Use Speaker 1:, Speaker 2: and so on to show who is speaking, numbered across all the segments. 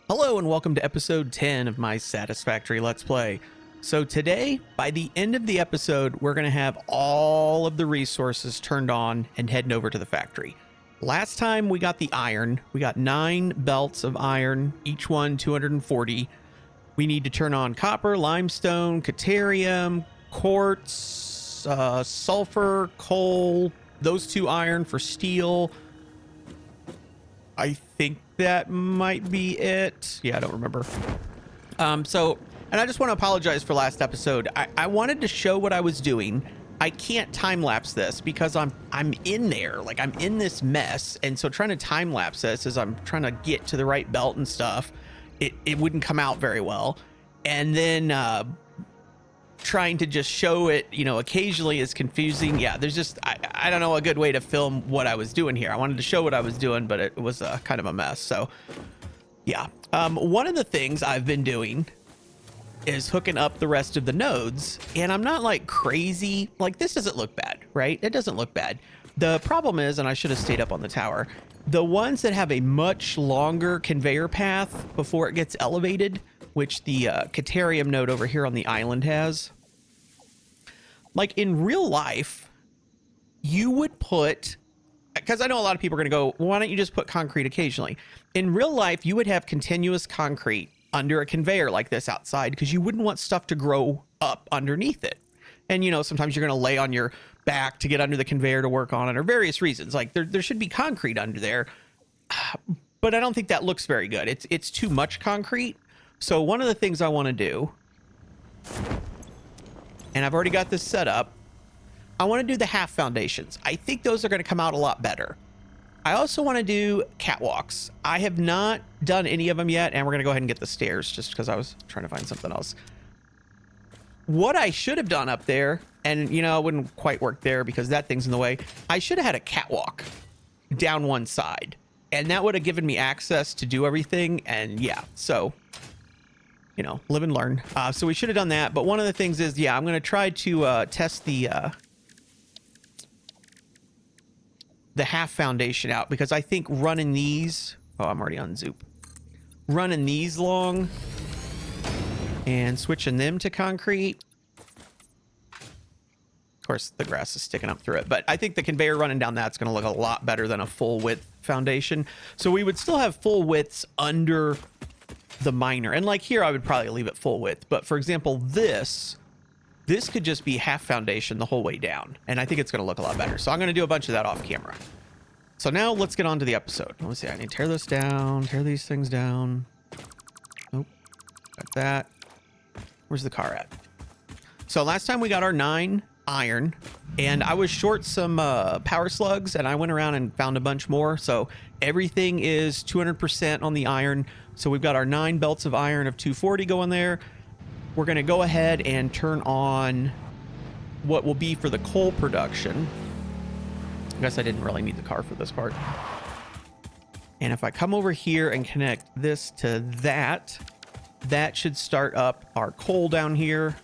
Speaker 1: Hello and welcome to episode 10 of my Satisfactory Let's Play. So today, by the end of the episode, we're going to have all of the resources turned on and heading over to the factory. Last time we got the iron. We got 9 belts of iron, each one 240. We need to turn on copper, limestone, caterium, quartz, sulfur, coal, those 2 iron for steel. I think that might be it. Yeah, I don't remember. And I just want to apologize for last episode. I wanted to show what I was doing. I can't time lapse this because I'm in there, like I'm in this mess. And so trying to time lapse this as I'm trying to get to the right belt and stuff, it wouldn't come out very well. And then trying to just show it, you know, occasionally is confusing. Yeah, there's just, I don't know a good way to film what I was doing here. I wanted to show what I was doing, but it was kind of a mess. So yeah, one of the things I've been doing is hooking up the rest of the nodes, and I'm not like crazy. Like, this doesn't look bad, right? It doesn't look bad. The problem is, and I should have stayed up on the tower, the ones that have a much longer conveyor path before it gets elevated, which the Caterium node over here on the island has. Like in real life, you would put, because I know a lot of people are going to go, well, why don't you just put concrete occasionally? In real life, you would have continuous concrete under a conveyor like this outside because you wouldn't want stuff to grow up underneath it. And, you know, sometimes you're going to lay on your back to get under the conveyor to work on it, or various reasons. Like there should be concrete under there, but I don't think that looks very good. It's too much concrete. So one of the things I want to do, and I've already got this set up, I want to do the half foundations. I think those are going to come out a lot better. I also want to do catwalks. I have not done any of them yet, and we're going to go ahead and get the stairs just because I was trying to find something else. What I should have done up there, and you know, it wouldn't quite work there because that thing's in the way. I should have had a catwalk down one side, and that would have given me access to do everything. And yeah, so, you know, live and learn. So we should have done that. But one of the things is, yeah, I'm going to try to test the half foundation out, because I think running these, oh, I'm already on Zoop, running these long and switching them to concrete. Of course, the grass is sticking up through it, but I think the conveyor running down that's going to look a lot better than a full width foundation. So we would still have full widths under the miner, and like here I would probably leave it full width, but for example this could just be half foundation the whole way down, and I think it's going to look a lot better. So I'm going to do a bunch of that off camera. So now let's get on to the episode. Let's see, I need to tear this down, tear these things down. Nope, got that. Where's the car at? So last time we got our 9 iron, and I was short some power slugs, and I went around and found a bunch more. So everything is 200% on the iron. So we've got our 9 belts of iron of 240 going there. We're going to go ahead and turn on what will be for the coal production. I guess I didn't really need the car for this part. And if I come over here and connect this to that, that should start up our coal down here.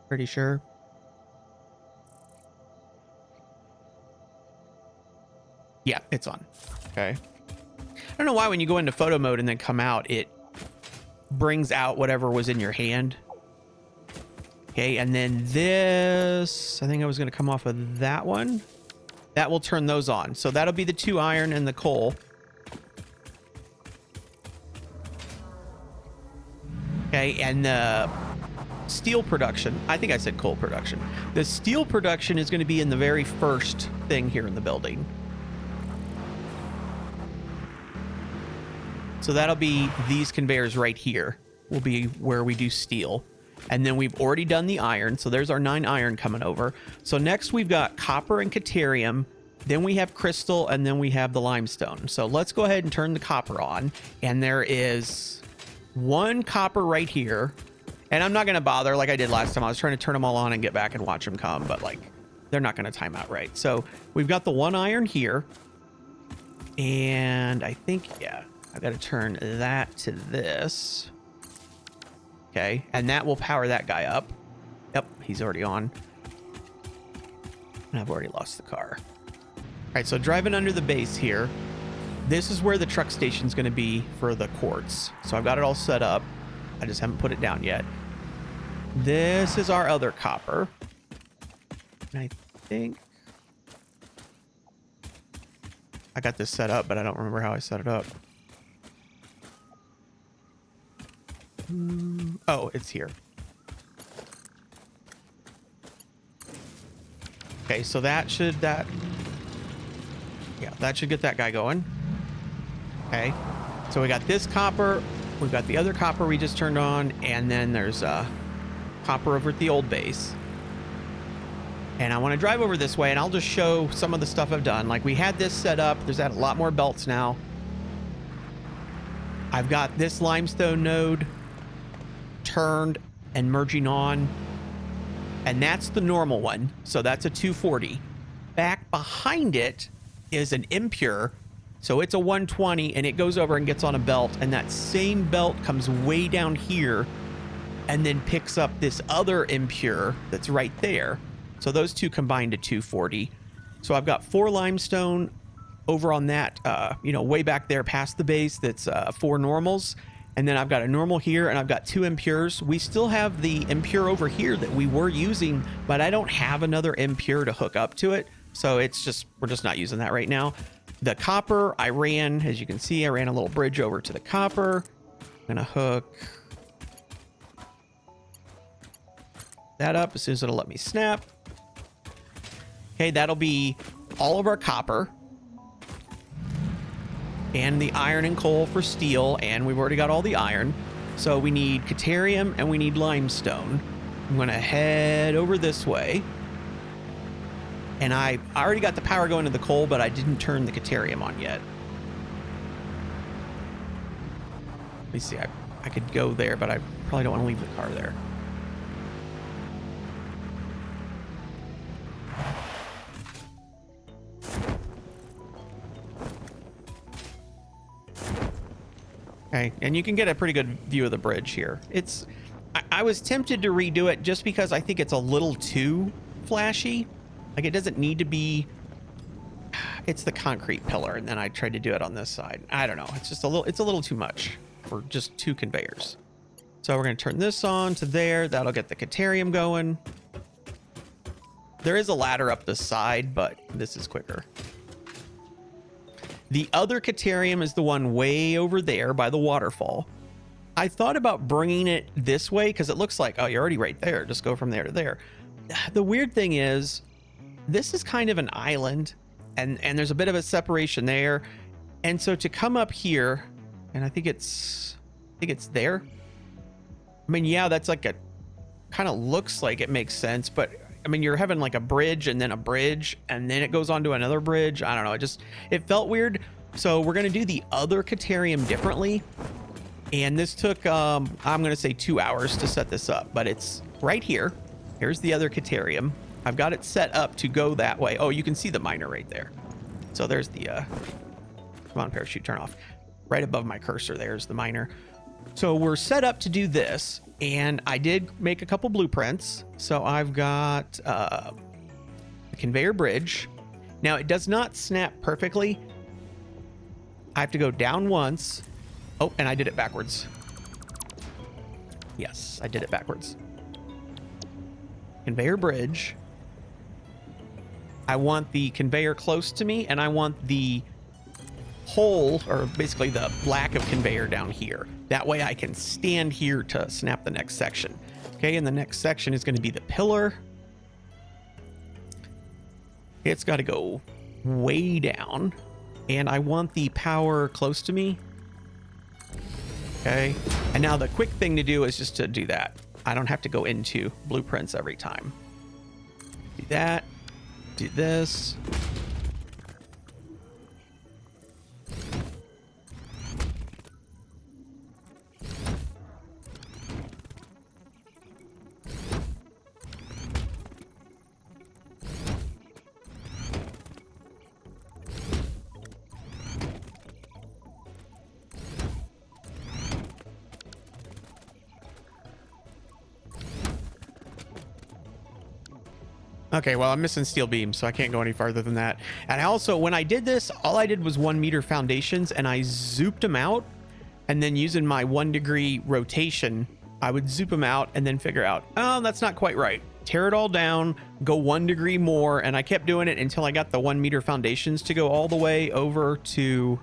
Speaker 1: Pretty sure. Yeah, it's on. Okay. I don't know why when you go into photo mode and then come out, it brings out whatever was in your hand. Okay, and then this, I think I was going to come off of that one. That will turn those on. So that'll be the 2 iron and the coal. Okay, and the steel production, I think I said coal production. The steel production is going to be in the very first thing here in the building. So that'll be these conveyors right here will be where we do steel. And then we've already done the iron. So there's our 9 iron coming over. So next we've got copper and caterium. Then we have crystal, and then we have the limestone. So let's go ahead and turn the copper on. And there is 1 copper right here. And I'm not going to bother like I did last time. I was trying to turn them all on and get back and watch them come, but like they're not going to time out right. So we've got the 1 iron here. And I think, yeah, I've got to turn that to this. Okay, and that will power that guy up. Yep, he's already on. And I've already lost the car. All right, so driving under the base here, This is where the truck station is going to be for the quartz. So I've got it all set up. I just haven't put it down yet. This is our other copper. And I think I got this set up, but I don't remember how I set it up. Oh, it's here. Okay, so that should get that guy going. Okay, so we got this copper, we've got the other copper we just turned on, and then there's copper over at the old base. And I want to drive over this way, and I'll just show some of the stuff I've done. Like, we had this set up. There's a lot more belts now. I've got this limestone node turned and merging on, and that's the normal one. So that's a 240. Back behind it is an impure. So it's a 120, and it goes over and gets on a belt, and that same belt comes way down here and then picks up this other impure that's right there. So those two combine to 240. So I've got 4 limestone over on that, way back there past the base. That's 4 normals. And then I've got a normal here, and I've got 2 impures. We still have the impure over here that we were using, but I don't have another impure to hook up to it. So we're just not using that right now. The copper, I ran a little bridge over to the copper. I'm gonna hook that up as soon as it'll let me snap. Okay, that'll be all of our copper and the iron and coal for steel, and we've already got all the iron. So we need Caterium and we need limestone. I'm gonna head over this way. And I already got the power going to the coal, but I didn't turn the Caterium on yet. Let me see, I could go there, but I probably don't want to leave the car there. Okay, and you can get a pretty good view of the bridge here. I was tempted to redo it just because I think it's a little too flashy. Like, it doesn't need to be. It's the concrete pillar, and then I tried to do it on this side. I don't know. It's just a little too much for just 2 conveyors. So we're going to turn this on to there. That'll get the Caterium going. There is a ladder up the side, but this is quicker. The other Caterium is the one way over there by the waterfall. I thought about bringing it this way because it looks like, oh, you're already right there. Just go from there to there. The weird thing is, this is kind of an island, and there's a bit of a separation there. And so to come up here, and I think it's there. I mean, yeah, that's like kind of looks like it makes sense, but I mean, you're having like a bridge and then a bridge, and then it goes on to another bridge. I don't know. It felt weird. So we're going to do the other Caterium differently. And this took, I'm going to say 2 hours to set this up, but it's right here. Here's the other Caterium. I've got it set up to go that way. Oh, you can see the miner right there. So there's the, come on, parachute, turn off. Right above my cursor, there's the miner. So we're set up to do this, and I did make a couple blueprints. So I've got a conveyor bridge. Now, it does not snap perfectly. I have to go down once. Oh, and I did it backwards. Yes, I did it backwards. Conveyor bridge. I want the conveyor close to me, and I want the hole, or basically the lack of conveyor down here. That way I can stand here to snap the next section. Okay, and the next section is going to be the pillar. It's got to go way down, and I want the power close to me. Okay, and now the quick thing to do is just to do that. I don't have to go into blueprints every time. Do that. Do this. Okay, well, I'm missing steel beams, so I can't go any farther than that. And I also, when I did this, all I did was 1 meter foundations, and I zooped them out. And then using my 1 degree rotation, I would zoop them out and then figure out, oh, that's not quite right. Tear it all down, go 1 degree more. And I kept doing it until I got the 1 meter foundations to go all the way over to...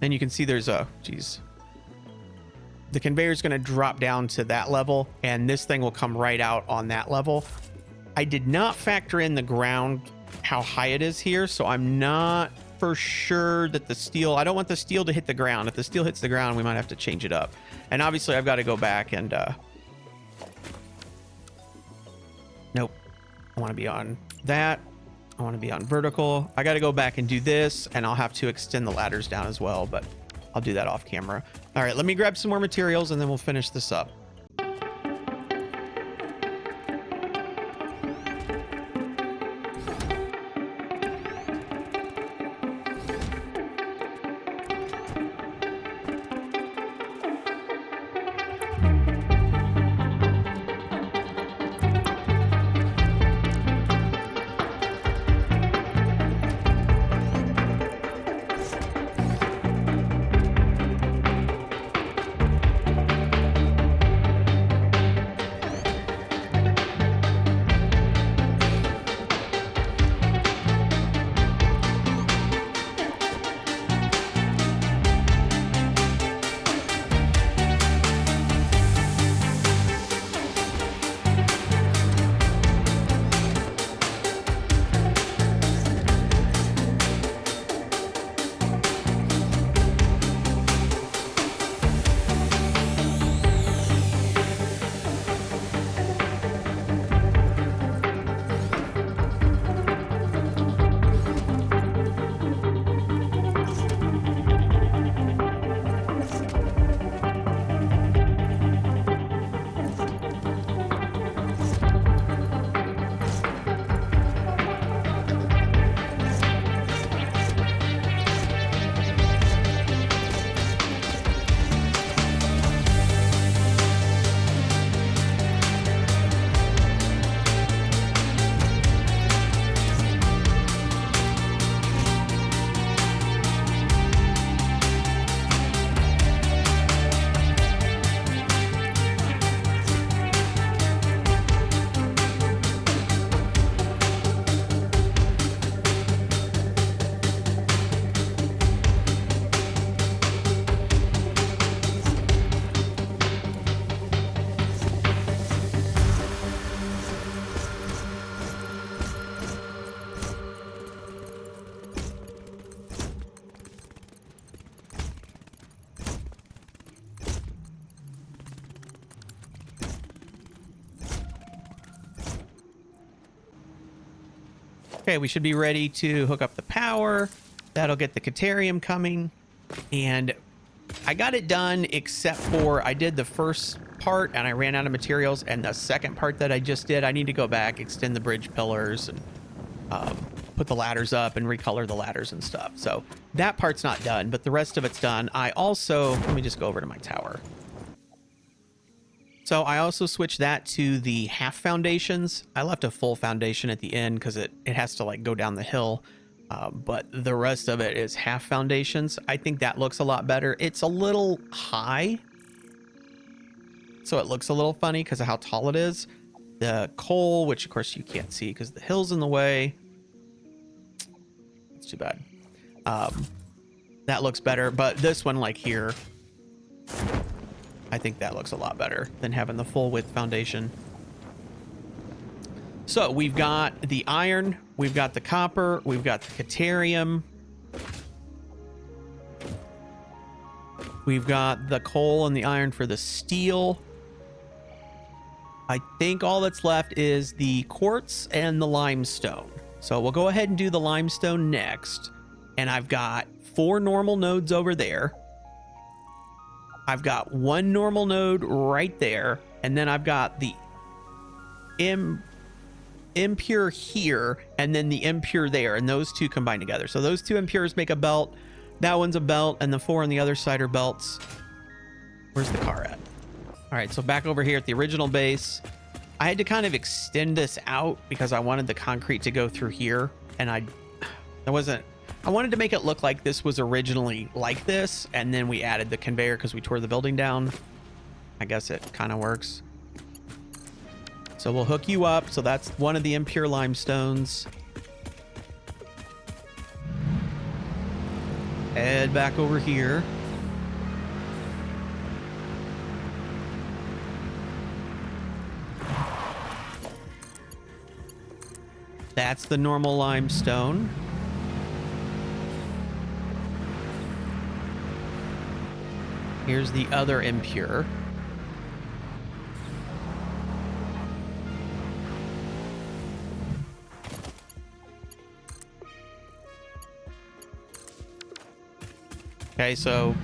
Speaker 1: And you can see there's a, geez. The conveyor is going to drop down to that level, and this thing will come right out on that level. I did not factor in the ground, how high it is here, so I'm not for sure that the steel, I don't want the steel to hit the ground. If the steel hits the ground, we might have to change it up. And obviously I've got to go back and nope, I want to be on that. I want to be on vertical. I got to go back and do this, and I'll have to extend the ladders down as well, but I'll do that off camera. All right, let me grab some more materials and then we'll finish this up. Okay, we should be ready to hook up the power. That'll get the Caterium coming. And I got it done except for I did the first part and I ran out of materials. And the second part that I just did, I need to go back, extend the bridge pillars, and put the ladders up and recolor the ladders and stuff. So that part's not done, but the rest of it's done. I also, let me just go over to my tower. So I also switched that to the half foundations. I left a full foundation at the end because it has to like go down the hill. But the rest of it is half foundations. I think that looks a lot better. It's a little high, so it looks a little funny because of how tall it is. The coal, which of course you can't see because the hill's in the way. It's too bad. That looks better, but this one, like here, I think that looks a lot better than having the full width foundation. So we've got the iron, we've got the copper, we've got the Caterium, we've got the coal and the iron for the steel. I think all that's left is the quartz and the limestone. So we'll go ahead and do the limestone next. And I've got 4 normal nodes over there. I've got 1 normal node right there. And then I've got the impure here and then the impure there. And those two combine together. So those 2 impures make a belt. That one's a belt. And the 4 on the other side are belts. Where's the car at? All right, so back over here at the original base, I had to kind of extend this out because I wanted the concrete to go through here, and I wanted to make it look like this was originally like this, and then we added the conveyor because we tore the building down. I guess it kind of works. So we'll hook you up. So that's one of the impure limestones. Head back over here. That's the normal limestone. Here's the other impure. Okay, so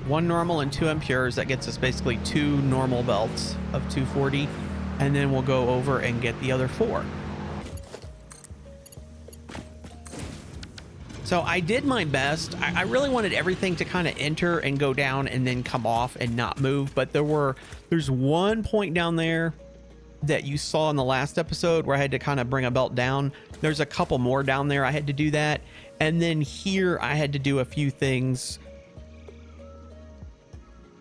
Speaker 1: one normal and two impures. That gets us basically two normal belts of 240. And then we'll go over and get the other four. So I did my best. I really wanted everything to kind of enter and go down and then come off and not move. But there's one point down there that you saw in the last episode where I had to kind of bring a belt down. There's a couple more down there I had to do that. And then here I had to do a few things.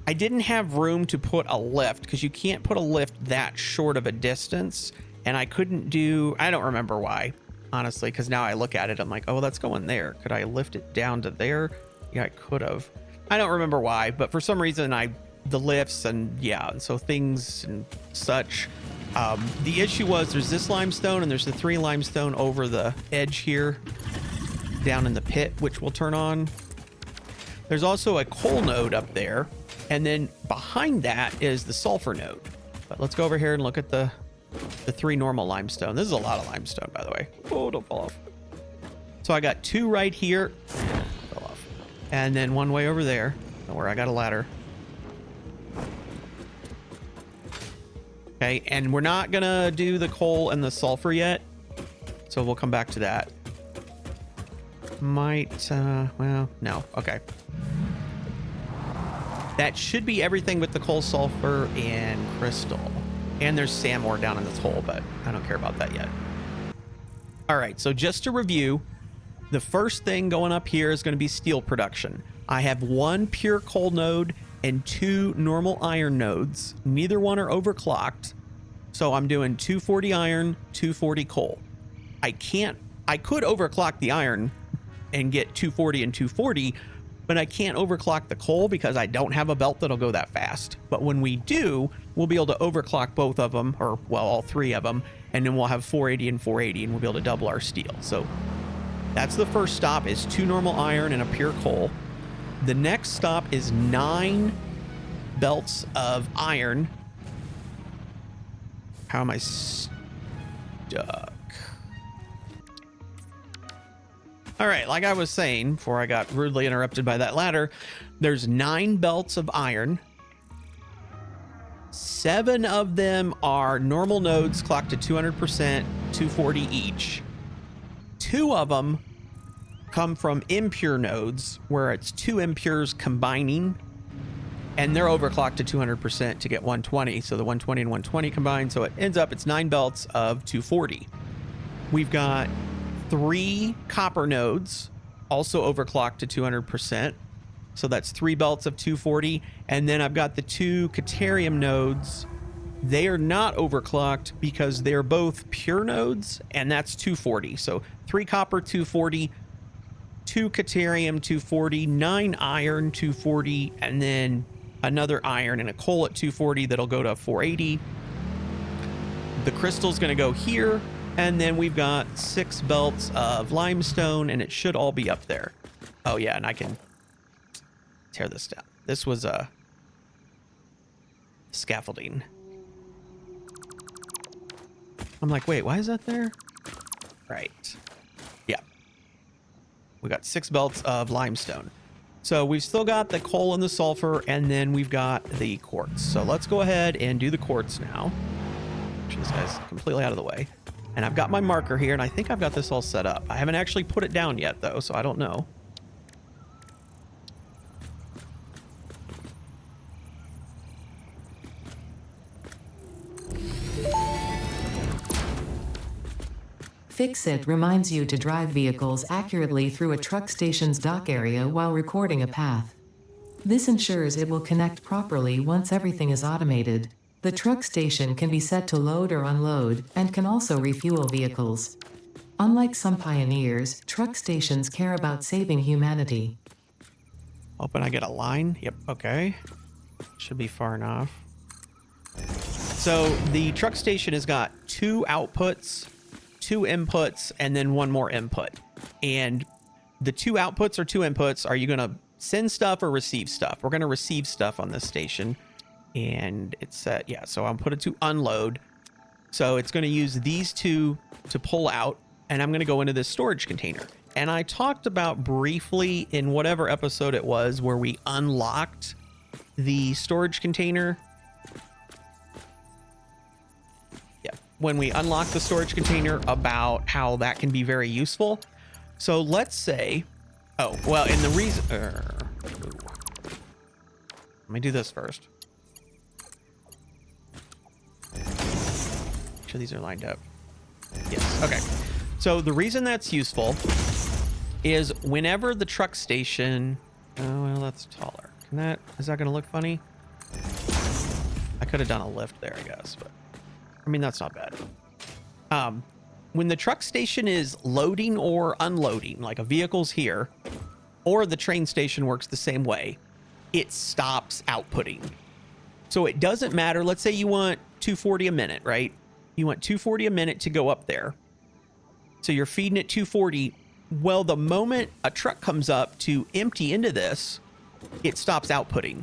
Speaker 1: I didn't have room to put a lift because you can't put a lift that short of a distance. And I couldn't do, I don't remember why, honestly, because now I look at it, I'm like, oh, that's going there. Could I lift it down to there? Yeah, I could have. I don't remember why, but for some reason the lifts and yeah, and so things and such. The issue was there's this limestone and there's the 3 limestone over the edge here down in the pit, which will turn on. There's also a coal node up there. And then behind that is the sulfur node. But let's go over here and look at the 3 normal limestone. This is a lot of limestone, by the way. Oh, don't fall off. So I got 2 right here. Fell off. And then 1 way over there. Don't worry, I got a ladder. Okay, and we're not gonna do the coal and the sulfur yet. So we'll come back to that. Well, no. Okay. That should be everything with the coal, sulfur, and crystal. And there's sand ore down in this hole, but I don't care about that yet. All right, so just to review, the first thing going up here is going to be steel production. I have 1 pure coal node and 2 normal iron nodes. Neither one are overclocked. So I'm doing 240 iron, 240 coal. I could overclock the iron and get 240 and 240, but I can't overclock the coal because I don't have a belt that'll go that fast. But when we do, we'll be able to overclock both of them, or well, all 3 of them, and then we'll have 480 and 480, and we'll be able to double our steel. So that's the first stop, is 2 normal iron and a pure coal. The next stop is 9 belts of iron. How am I stuck? All right, like I was saying before I got rudely interrupted by that ladder, there's 9 belts of iron. 7 of them are normal nodes clocked to 200%, 240 each. 2 of them come from impure nodes, where it's 2 impures combining, and they're overclocked to 200% to get 120. So the 120 and 120 combined, so it ends up it's 9 belts of 240. We've got 3 copper nodes, also overclocked to 200%. So that's 3 belts of 240. And then I've got the 2 Caterium nodes. They are not overclocked because they're both pure nodes, and that's 240. So 3 copper, 240, 2 Caterium, 240, 9 iron, 240, and then another iron and a coal at 240 that'll go to 480. The crystal's going to go here. And then we've got 6 belts of limestone, and it should all be up there. Oh, yeah, and I can tear this down. This was scaffolding. I'm like, wait, why is that there? Right. Yeah. We got 6 belts of limestone. So we've still got the coal and the sulfur, and then we've got the quartz. So let's go ahead and do the quartz now. This guy's completely out of the way. And I've got my marker here, and I think I've got this all set up. I haven't actually put it down yet, though, so I don't know.
Speaker 2: Fix-It reminds you to drive vehicles accurately through a truck station's dock area while recording a path. This ensures it will connect properly once everything is automated. The truck station can be set to load or unload, and can also refuel vehicles. Unlike some pioneers, truck stations care about saving humanity.
Speaker 1: Hoping I get a line. Yep, okay. Should be far enough. So the truck station has got 2 outputs, 2 inputs, and then 1 more input. And the 2 outputs or 2 inputs, are you going to send stuff or receive stuff? We're going to receive stuff on this station. And it's set, yeah, so I'll put it to unload. So it's going to use these 2 to pull out, and I'm going to go into this storage container. And I talked about briefly in whatever episode it was where we unlocked the storage container. Yeah, when we unlock the storage container, about how that can be very useful. So let's say, oh, well, and the reason, let me do this first. Make sure these are lined up. Yes, okay. So the reason that's useful is whenever the truck station, oh, well, that's taller. Is that going to look funny? I could have done a lift there, I guess, but I mean, that's not bad. When the truck station is loading or unloading, like a vehicle's here, or the train station works the same way, it stops outputting. So it doesn't matter. Let's say you want 240 a minute, right? You want 240 a minute to go up there. So you're feeding it 240. Well, the moment a truck comes up to empty into this, it stops outputting.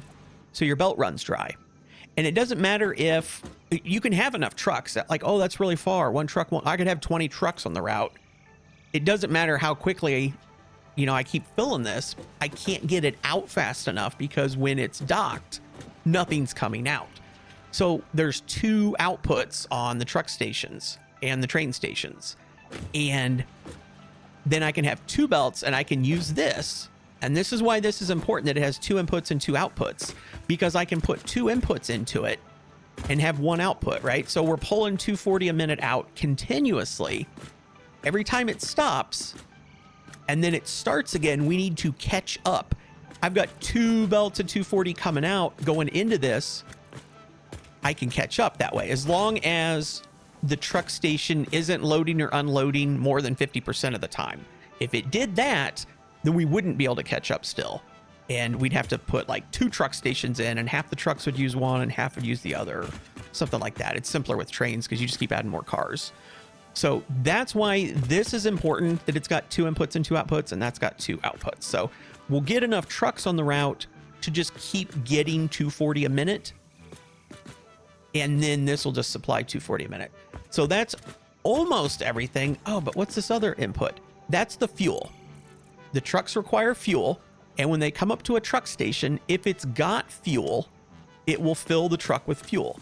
Speaker 1: So your belt runs dry. And it doesn't matter if you can have enough trucks that, like, oh, that's really far. One truck won't, I could have 20 trucks on the route. It doesn't matter how quickly, you know, I keep filling this. I can't get it out fast enough because when it's docked, nothing's coming out. So there's 2 outputs on the truck stations and the train stations. And then I can have 2 belts and I can use this. And this is why this is important that it has 2 inputs and 2 outputs, because I can put 2 inputs into it and have 1 output, right? So we're pulling 240 a minute out continuously. Every time it stops and then it starts again, we need to catch up. I've got 2 belts of 240 coming out going into this. I can catch up that way as long as the truck station isn't loading or unloading more than 50% of the time. If it did that, then we wouldn't be able to catch up still. And we'd have to put like 2 truck stations in, and half the trucks would use one and half would use the other, something like that. It's simpler with trains because you just keep adding more cars. So that's why this is important, that it's got 2 inputs and 2 outputs, and that's got 2 outputs. So we'll get enough trucks on the route to just keep getting 240 a minute. And then this will just supply 240 a minute. So that's almost everything. Oh, but what's this other input? That's the fuel. The trucks require fuel. And when they come up to a truck station, if it's got fuel, it will fill the truck with fuel.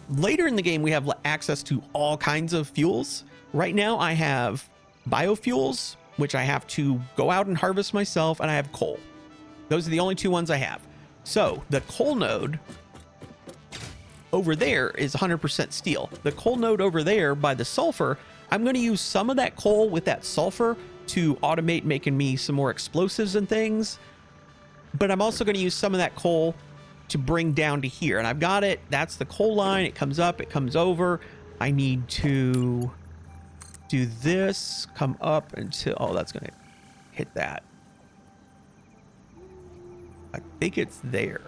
Speaker 1: Later in the game, we have access to all kinds of fuels. Right now, I have biofuels, which I have to go out and harvest myself, and I have coal. Those are the only 2 ones I have. So the coal node over there is 100% steel. The coal node over there by the sulfur, I'm going to use some of that coal with that sulfur to automate making me some more explosives and things. But I'm also going to use some of that coal to bring down to here. And I've got it. That's the coal line. It comes up, it comes over. I need to do this, come up until, oh, that's going to hit that. I think it's there.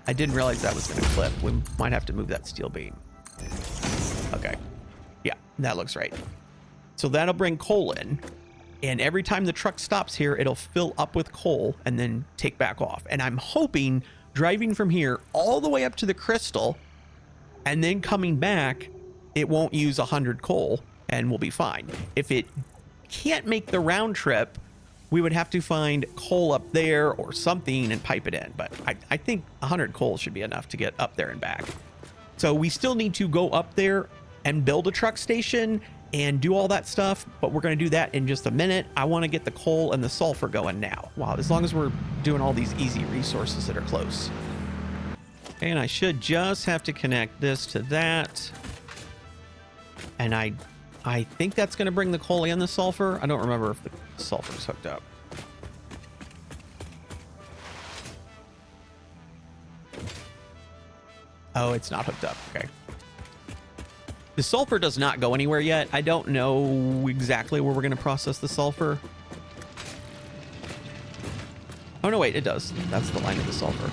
Speaker 1: I didn't realize that was going to clip. We might have to move that steel beam. Okay. Yeah, that looks right. So that'll bring coal in. And every time the truck stops here, it'll fill up with coal and then take back off. And I'm hoping driving from here all the way up to the crystal and then coming back, it won't use 100 coal and we'll be fine. If it can't make the round trip, we would have to find coal up there or something and pipe it in. But I think 100 coal should be enough to get up there and back. So we still need to go up there and build a truck station and do all that stuff. But we're going to do that in just a minute. I want to get the coal and the sulfur going now. Wow, as long as we're doing all these easy resources that are close. And I should just have to connect this to that. And I I think that's going to bring the coal and the sulfur. I don't remember if the sulfur's hooked up. Oh, it's not hooked up. Okay. The sulfur does not go anywhere yet. I don't know exactly where we're going to process the sulfur. Oh, no, wait, it does. That's the line of the sulfur.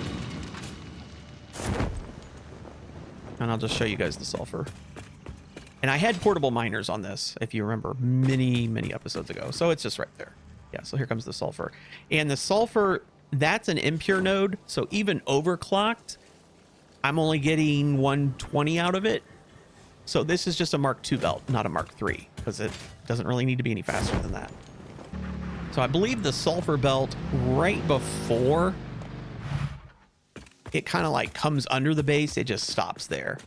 Speaker 1: And I'll just show you guys the sulfur. And I had portable miners on this, if you remember, many, many episodes ago. So it's just right there. Yeah, so here comes the sulfur. And the sulfur, that's an impure node. So even overclocked, I'm only getting 120 out of it. So this is just a Mark II belt, not a Mark III, because it doesn't really need to be any faster than that. So I believe the sulfur belt right before it kind of like comes under the base, it just stops there.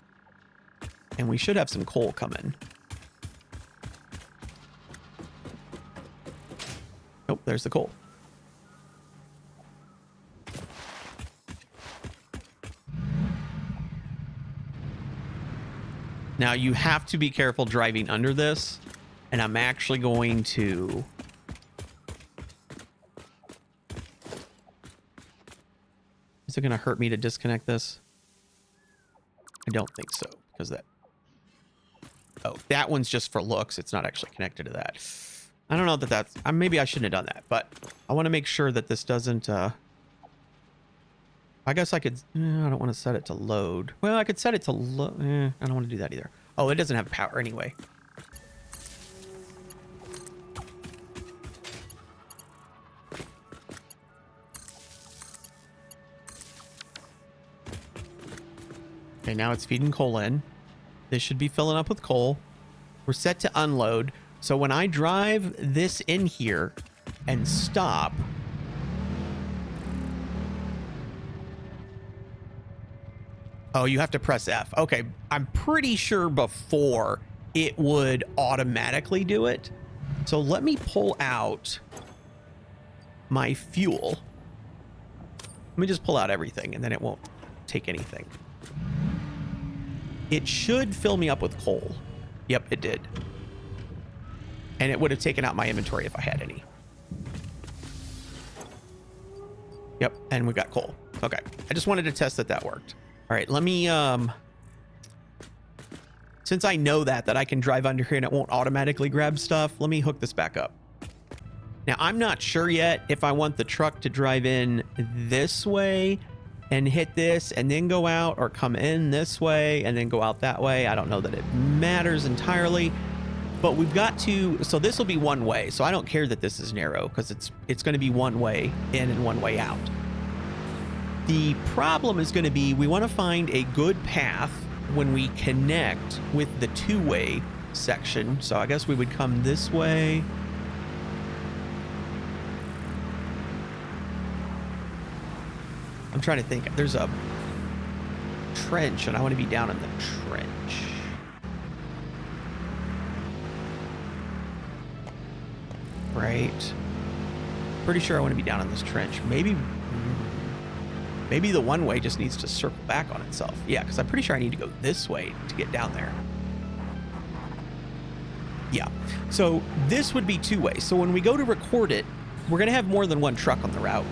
Speaker 1: And we should have some coal coming. Oh, there's the coal. Now you have to be careful driving under this, and I'm actually going to... Is it going to hurt me to disconnect this? I don't think so, because that... Oh, that one's just for looks. It's not actually connected to that. I don't know that that's... maybe I shouldn't have done that, but I want to make sure that this doesn't... I guess I could... I don't want to set it to load. Well, I could set it to load. I don't want to do that either. Oh, it doesn't have power anyway. Okay, now it's feeding coal in. This should be filling up with coal. We're set to unload. So when I drive this in here and stop... Oh, you have to press F. Okay, I'm pretty sure before it would automatically do it. So let me pull out my fuel. Let me just pull out everything and then it won't take anything. It should fill me up with coal. Yep, it did. And it would have taken out my inventory if I had any. Yep, and we got coal. Okay, I just wanted to test that that worked. All right, let me, since I know that I can drive under here and it won't automatically grab stuff, let me hook this back up. Now, I'm not sure yet if I want the truck to drive in this way and hit this and then go out, or come in this way and then go out that way. I don't know that it matters entirely, but we've got to, so this will be one way. So I don't care that this is narrow, because it's going to be one way in and one way out. The problem is going to be, we want to find a good path when we connect with the two-way section. So I guess we would come this way. I'm trying to think. There's a trench, and I want to be down in the trench. Right. Pretty sure I want to be down in this trench. Maybe the one way just needs to circle back on itself. Yeah, because I'm pretty sure I need to go this way to get down there. Yeah, so this would be two ways. So when we go to record it, we're going to have more than one truck on the route,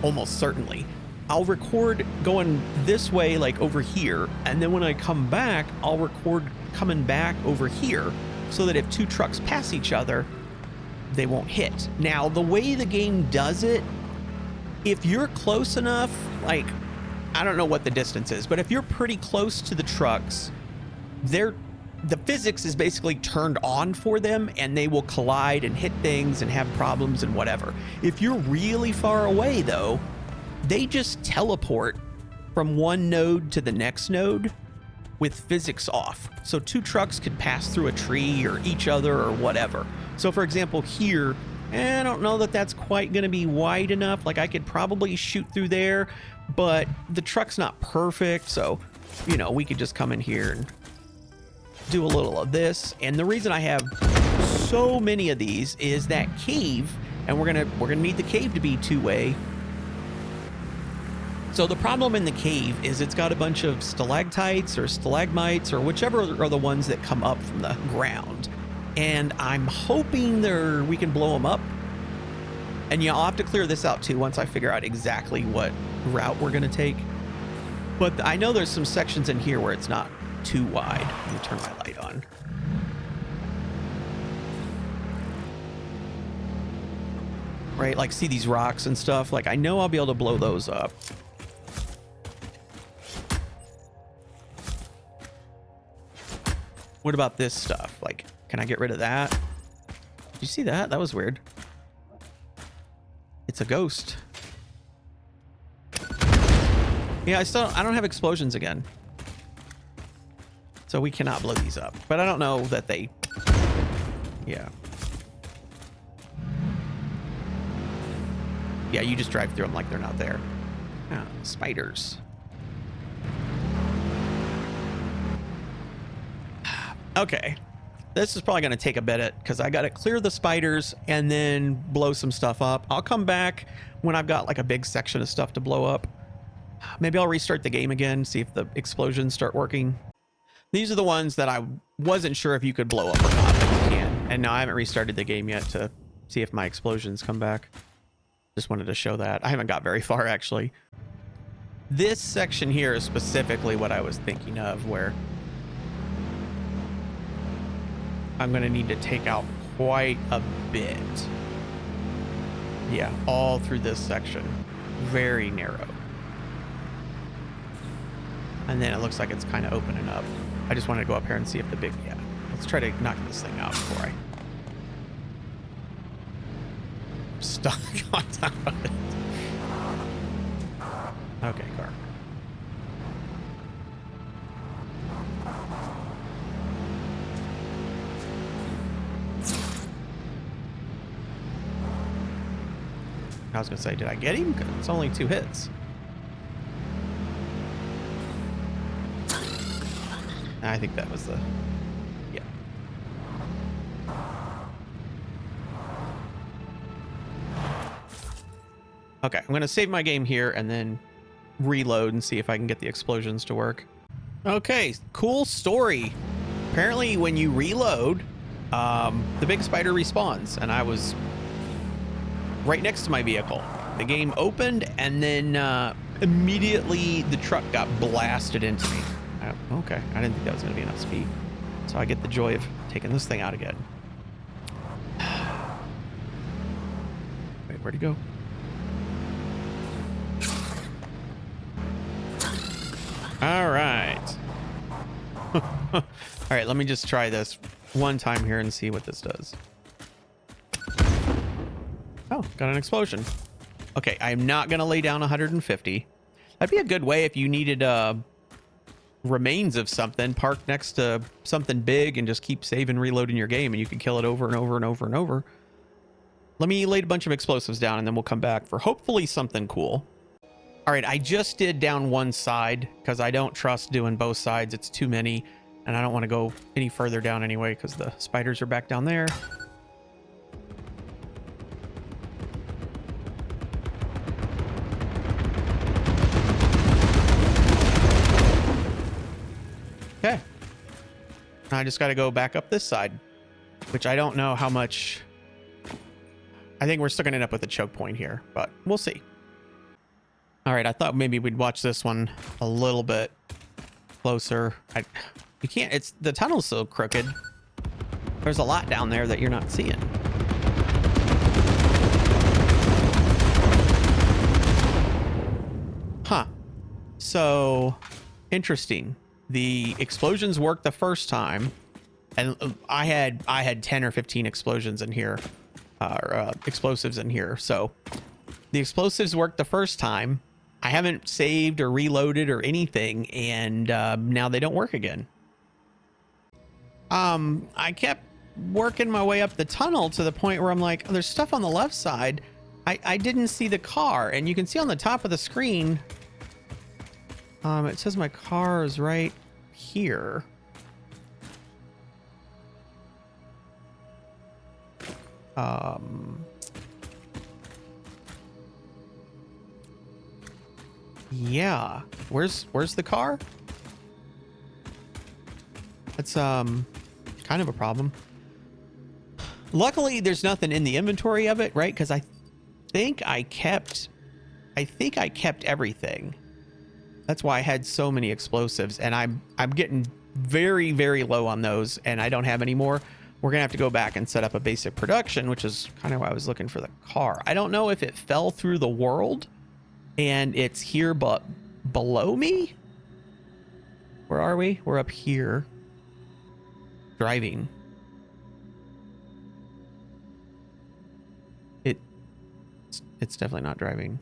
Speaker 1: almost certainly. I'll record going this way, like over here, and then when I come back, I'll record coming back over here, so that if two trucks pass each other, they won't hit. Now, the way the game does it, if you're close enough, like, I don't know what the distance is, but if you're pretty close to the trucks, the physics is basically turned on for them, and they will collide and hit things and have problems and whatever. If you're really far away, though, they just teleport from one node to the next node with physics off. So two trucks could pass through a tree or each other or whatever. So for example, here, I don't know that that's quite going to be wide enough. Like, I could probably shoot through there, but the truck's not perfect. So, you know, we could just come in here and do a little of this. And the reason I have so many of these is that cave, and we're gonna need the cave to be two-way. So the problem in the cave is it's got a bunch of stalactites or stalagmites, or whichever are the ones that come up from the ground. and I'm hoping we can blow them up. And yeah, I'll have to clear this out too once I figure out exactly what route we're gonna take. But I know there's some sections in here where it's not too wide. Let me turn my light on. Right, like see these rocks and stuff? Like I know I'll be able to blow those up. What about this stuff? Like, can I get rid of that? Did you see that? That was weird. It's a ghost. Yeah, I don't have explosions again. So we cannot blow these up. But I don't know that they... Yeah. Yeah, you just drive through them like they're not there. Ah, spiders. Okay. This is probably going to take a bit because I got to clear the spiders and then blow some stuff up. I'll come back when I've got like a big section of stuff to blow up. Maybe I'll restart the game again, see if the explosions start working. These are the ones that I wasn't sure if you could blow up or not, but you can. And now I haven't restarted the game yet to see if my explosions come back. Just wanted to show that. I haven't got very far, actually. This section here is specifically what I was thinking of, where I'm going to need to take out quite a bit. Yeah, all through this section. Very narrow. And then it looks like it's kind of opening up. I just wanted to go up here and see if the big... Yeah, let's try to knock this thing out before I'm stuck on top of it. Okay, car. I was gonna say, did I get him? It's only 2 hits. I think that was the... Yeah. Okay, I'm gonna save my game here and then reload and see if I can get the explosions to work. Okay, cool story. Apparently when you reload, the big spider respawns, and I was right next to my vehicle. The game opened and then immediately the truck got blasted into me. Okay, I didn't think that was going to be enough speed. So I get the joy of taking this thing out again. Wait, where'd he go? All right. All right, let me just try this one time here and see what this does. Oh, got an explosion. Okay, I'm not going to lay down 150. That'd be a good way if you needed remains of something, park next to something big and just keep saving, reloading your game, and you can kill it over and over and over and over. Let me lay a bunch of explosives down and then we'll come back for hopefully something cool. All right, I just did down one side because I don't trust doing both sides. It's too many, and I don't want to go any further down anyway because the spiders are back down there. Okay. I just got to go back up this side, which I don't know how much. I think we're still going to end up with a choke point here, but we'll see. All right, I thought maybe we'd watch this one a little bit closer. You can't, it's, the tunnel's so crooked. There's a lot down there that you're not seeing. Huh. So, interesting. The explosions worked the first time, and I had 10 or 15 explosions in here, explosives in here. So the explosives worked the first time. I haven't saved or reloaded or anything, and now they don't work again. I kept working my way up the tunnel to the point where I'm like, oh, there's stuff on the left side. I didn't see the car, and you can see on the top of the screen, it says my car is right here. Yeah. Where's the car? That's kind of a problem. Luckily, there's nothing in the inventory of it, right? Because I think I kept everything. That's why I had so many explosives, and I'm getting very, very low on those, and I don't have any more. We're gonna have to go back and set up a basic production, which is kind of why I was looking for the car. I don't know if it fell through the world and it's here but below me. Where are we? We're up here. Driving. It's definitely not driving.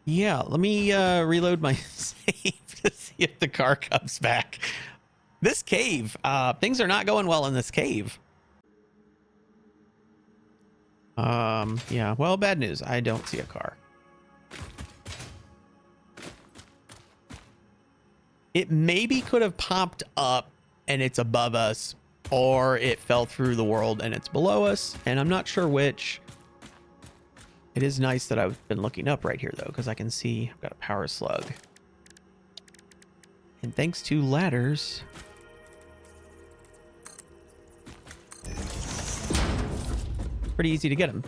Speaker 1: Yeah, let me reload my save to see if the car comes back. This cave, things are not going well in this cave. Yeah, well, bad news. I don't see a car. It maybe could have popped up and it's above us, or it fell through the world and it's below us, and I'm not sure which. It is nice that I've been looking up right here, though, because I can see I've got a power slug. And thanks to ladders, pretty easy to get them.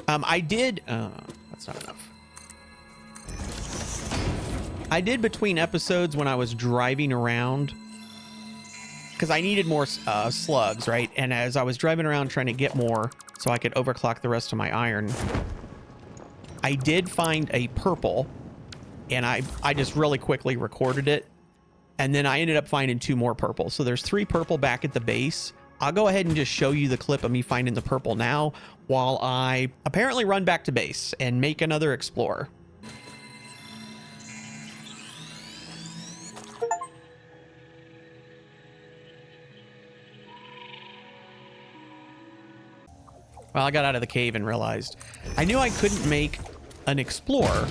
Speaker 1: I did... that's not enough. I did between episodes when I was driving around, because I needed more slugs, right? And as I was driving around trying to get more so I could overclock the rest of my iron, I did find a purple, and I just really quickly recorded it. And then I ended up finding 2 more purple. So there's 3 purple back at the base. I'll go ahead and just show you the clip of me finding the purple now while I apparently run back to base and make another explorer. Well, I got out of the cave and realized I knew I couldn't make an explorer.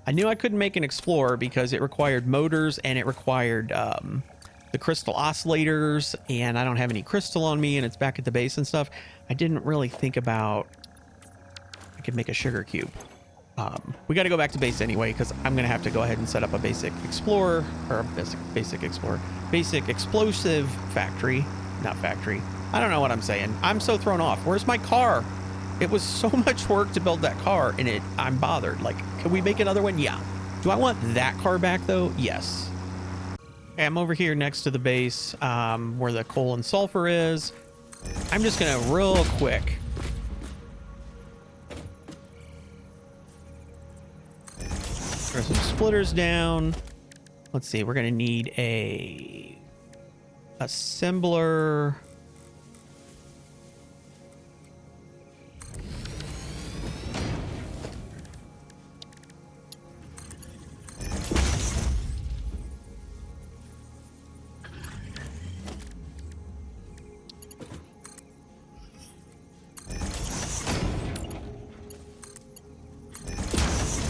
Speaker 1: I knew I couldn't make an explorer because it required motors and it required the crystal oscillators, and I don't have any crystal on me, and it's back at the base and stuff. I didn't really think about I could make a sugar cube. We got to go back to base anyway, because I'm going to have to go ahead and set up a basic explorer, or basic explosive factory. Not factory. I don't know what I'm saying. I'm so thrown off. Where's my car? It was so much work to build that car, and I'm bothered. Like, can we make another one? Yeah. Do I want that car back, though? Yes. Okay, I'm over here next to the base, where the coal and sulfur is. I'm just going to real quick throw some splitters down. Let's see. We're going to need a assembler.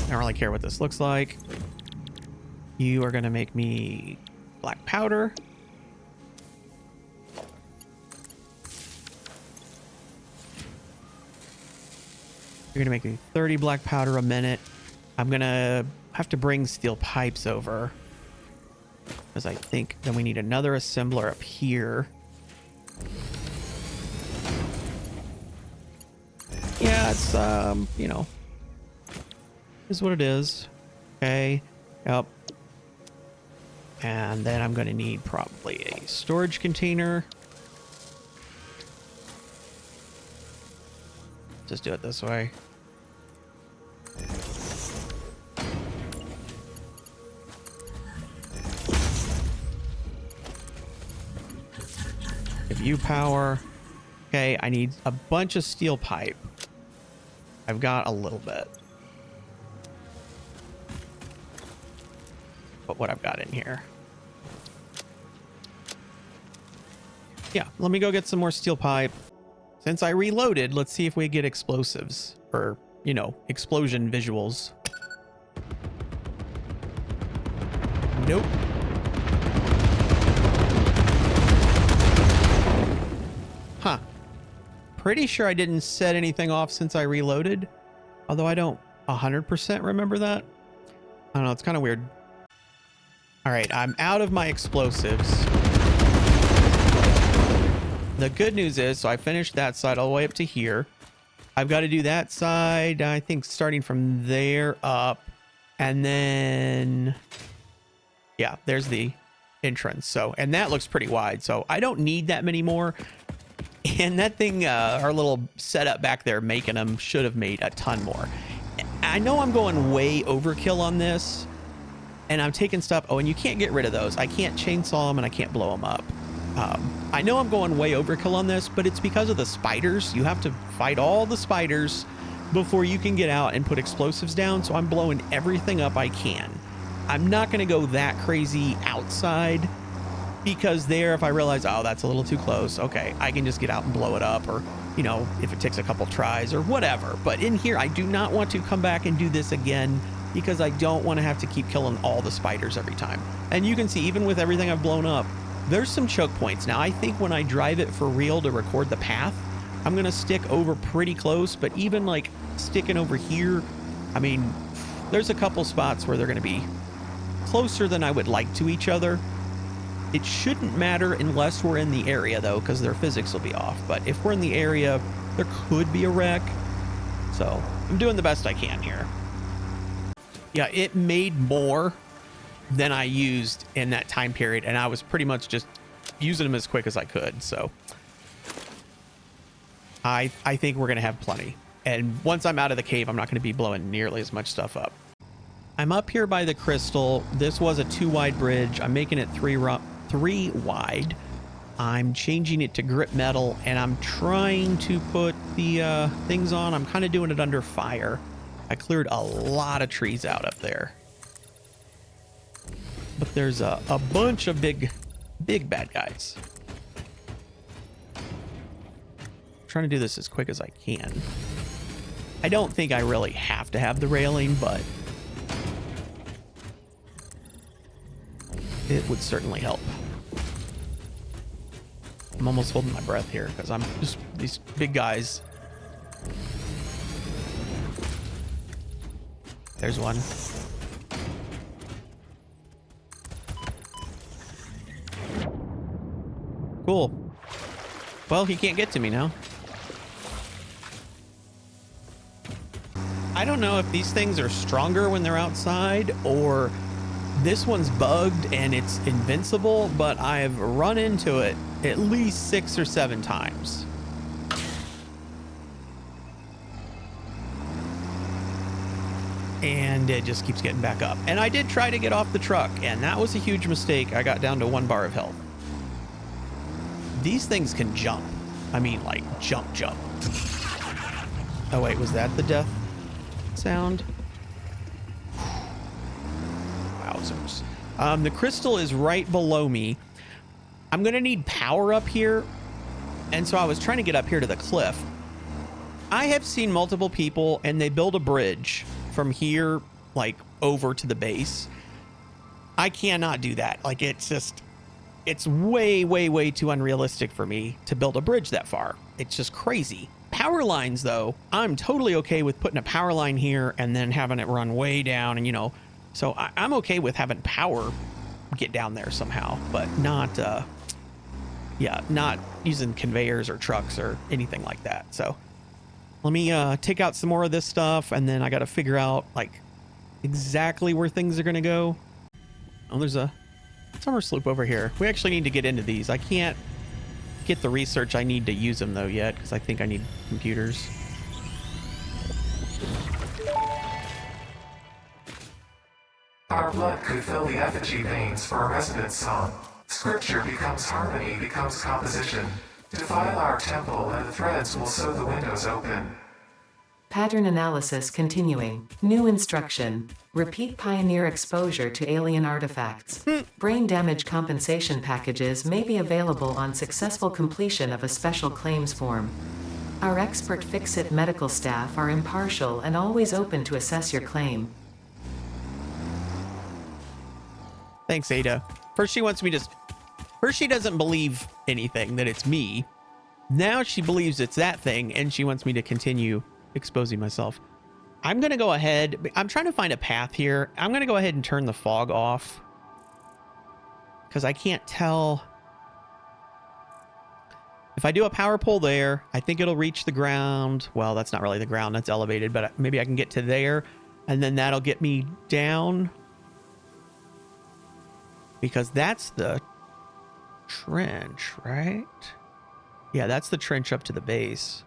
Speaker 1: I don't really care what this looks like. You are going to make me black powder. You're going to make me 30 black powder a minute. I'm going to have to bring steel pipes over, because I think then we need another assembler up here. Yeah, it's, you know, is what it is. Okay. Yep. And then I'm going to need probably a storage container. Just do it this way. Give you power. Okay, I need a bunch of steel pipe. I've got a little bit. But what I've got in here. Yeah, let me go get some more steel pipe. Since I reloaded, let's see if we get explosives, or, you know, explosion visuals. Nope. Huh. Pretty sure I didn't set anything off since I reloaded, although I don't 100% remember that. I don't know, it's kind of weird. All right, I'm out of my explosives. The good news is, so I finished that side all the way up to here. I've got to do that side, I think, starting from there up. And then, yeah, there's the entrance. So, and that looks pretty wide. So I don't need that many more. And that thing, our little setup back there making them should have made a ton more. I know I'm going way overkill on this. And I'm taking stuff. Oh, and you can't get rid of those. I can't chainsaw them and I can't blow them up. I know I'm going way overkill on this, but it's because of the spiders. You have to fight all the spiders before you can get out and put explosives down. So I'm blowing everything up I can. I'm not going to go that crazy outside because there, if I realize, oh, that's a little too close, okay, I can just get out and blow it up, or, you know, if it takes a couple tries or whatever. But in here, I do not want to come back and do this again because I don't want to have to keep killing all the spiders every time. And you can see, even with everything I've blown up, there's some choke points. Now, I think when I drive it for real to record the path, I'm going to stick over pretty close, but even like sticking over here, I mean, there's a couple spots where they're going to be closer than I would like to each other. It shouldn't matter unless we're in the area, though, because their physics will be off. But if we're in the area, there could be a wreck. So I'm doing the best I can here. Yeah, it made more than I used in that time period, and I was pretty much just using them as quick as I could. So I think we're going to have plenty. And once I'm out of the cave, I'm not going to be blowing nearly as much stuff up. I'm up here by the crystal. This was a 2-wide bridge. I'm making it 3 wide. I'm changing it to grip metal, and I'm trying to put the things on. I'm kind of doing it under fire. I cleared a lot of trees out up there. But there's a bunch of big bad guys. I'm trying to do this as quick as I can. I don't think I really have to have the railing, but it would certainly help. I'm almost holding my breath here because I'm just these big guys. There's one. Cool. Well, he can't get to me now. I don't know if these things are stronger when they're outside or this one's bugged and it's invincible, but I've run into it at least 6 or 7 times. And it just keeps getting back up. And I did try to get off the truck, and that was a huge mistake. I got down to 1 bar of health. These things can jump. I mean, like, jump. Oh, wait, was that the death sound? Wowzers. The crystal is right below me. I'm going to need power up here. And so I was trying to get up here to the cliff. I have seen multiple people, and they build a bridge from here, like, over to the base. I cannot do that. Like, it's just, it's way too unrealistic for me to build a bridge that far. It's just crazy. Power lines, though, I'm totally okay with putting a power line here and then having it run way down, and, you know, so I'm okay with having power get down there somehow, but not, not using conveyors or trucks or anything like that. So let me take out some more of this stuff, and then I got to figure out, like, exactly where things are going to go. Oh, there's a summer sloop over here. We actually need to get into these. I can't get the research I need to use them, though, yet, because I think I need computers.
Speaker 3: Our blood could fill the effigy veins for a resonance song. Scripture becomes harmony, becomes composition. Defile our temple, and the threads will sew the windows open.
Speaker 2: Pattern analysis continuing. New instruction. Repeat pioneer exposure to alien artifacts. Brain damage compensation packages may be available on successful completion of a special claims form. Our expert Fix-It medical staff are impartial and always open to assess your claim.
Speaker 1: Thanks, Ada. First she wants me to... First she doesn't believe anything, that it's me. Now she believes it's that thing, and she wants me to continue exposing myself. I'm going to go ahead... I'm trying to find a path here. I'm going to go ahead and turn the fog off. because I can't tell. If I do a power pole there, I think it'll reach the ground. Well, that's not really the ground, that's elevated, but maybe I can get to there, and then that'll get me down. Because that's the trench, right? Yeah, that's the trench up to the base.